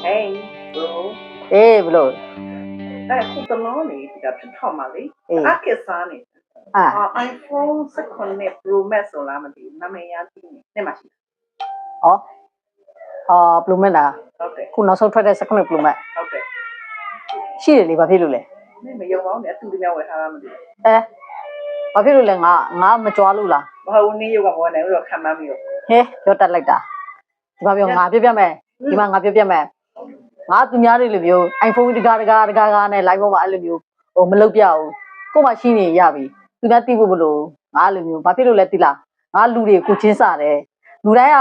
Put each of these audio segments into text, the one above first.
Hey bro ဘလို့ခုတလုံးနေဒီကဖြစ်ထောက်မှာလေအခက်စားနေiPhone 16 Pro Max ဆိုလားမသိဘူးနာမည်ရသိနေမှာရှိPro Max လားဟုတ်တယ်ခုနောက်ဆုံးထွက်တဲ့16 Pro Max ဟုတ်တယ်ရှိတယ်လေဘာဖြစ်လို့လဲမယုံပါဘူးနဲ့အတူတူများဝယ်ထားတာမသိဘူးဘာဖြစ်လို့လဲငါမကြွားလို့လားမဟုတ်ဘူးနင်းရုပ်ကမဝင်နိုင်ဘူးတော့ခံမှန်းပြီးတော့ပြောတတ်လိုက်တာဒီမှာပြောငါပြပြမယ်ဒီမှာငါပြပြမယ်ငါသူများတွေလိုမျိုး iPhone တကာနဲ့ live ပေါ်မှာအဲ့လိုမျိုးမလုပ်ပြဘူးကို့မှာရှိနေရပြီသူများသိဖို့မလို့ငါလိုမျိုးဘာဖြစ်လို့လဲသိလားငါလူတွေကိုချင်းစားတယ်လူတိုင်းက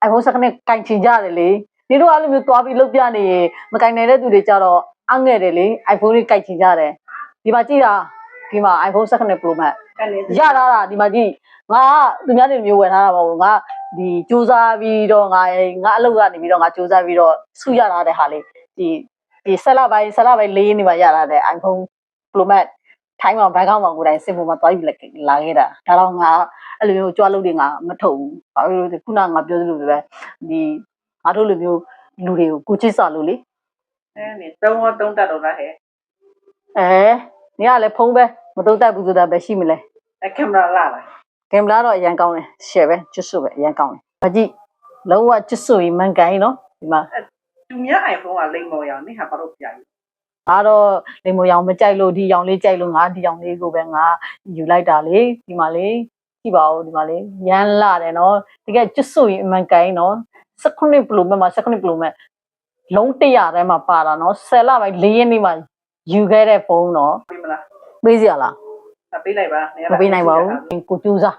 iPhone 16နဲ့ကင်ချင်ကြတယ်လေဒီတို့အဲ့လိုမျိုးသွားပြီးလုပ်ပြနေရင်မကင်နိုင်တဲ့သူတွေကြတော့အငဲ့တယ်လေ iPhone လေးကင်ချင်ကြတယ်ဒီမှာကြည့်တာဒီမှာ iPhone 16 Pro Max ရလာတာဒီမှာကြည့်ငါသူများတွေမျိုးဝယ်ထားတာမဟုတ်ဘူးငါဒီစူးစမ်းပြီးတော့ငါအလုပ်ကနေပြီးတော့ငါစူးစမ်းပြီးတော့စုရလာတဲ့ဟာလေးဒီဆက်လာပိုင်းလေးနေမှာရလာတဲ့ iPhone Pro Max ထိုင်းမှာဘန်ကောက်မှာကိုယ်တိုင်စင်ပေါ်မှာသွားယူလာခဲ့တာဒါတော့ငါအဲ့လိုမျိုးကြွားလို့တွေငါမထုတ်ဘူးဘာလို့လဲခုနငါပြောသလိုပဲဒီငါတို့လိုမျိုးလူတွေကိုကိုချစ်စာလို့လေနေ3တက်တော့လားဟဲ့နေကလည်းဖုံးပဲမသုံးတတ်ဘူးဆိုတာပဲရှိမလဲကင်မရာလားကင်မရာတော့အရင်ကောင်းတယ်ရှယ်ပဲချစ်ဆိုပဲအရင်ကောင်းတယ်။ဘာကြည့်လုံးဝချစ်ဆိုရင်မှန်ကန်နော်ဒီမှာသူများ iPhone ကလိမ့်မော်ရောင်နေဟာဘာလို့ပြရလဲငါတော့လိမ္မော်ရောင်မကြိုက်လို့ဒီရောင်လေးကြိုက်လို့ငါဒီရောင်လေးကိုပဲငါယူလိုက်တာလေဒီမှာလေကြည့်ပါဦးဒီမှာလေရမ်းလာတယ်နော်တကယ်ချစ်ဆိုရင်မှန်ကန်နော်16 Pro Max မှာ16 Pro Max လုံး100ထဲမှာပါတာနော်10လပိုင်း4ရက်နေ့မှာယူခဲ့တဲ့ဖုန်းနော်ပေးမလားပေးစရာလားပေးလိုက်ပါမပေးနိုင်ပါဘူးကိုကျူးစား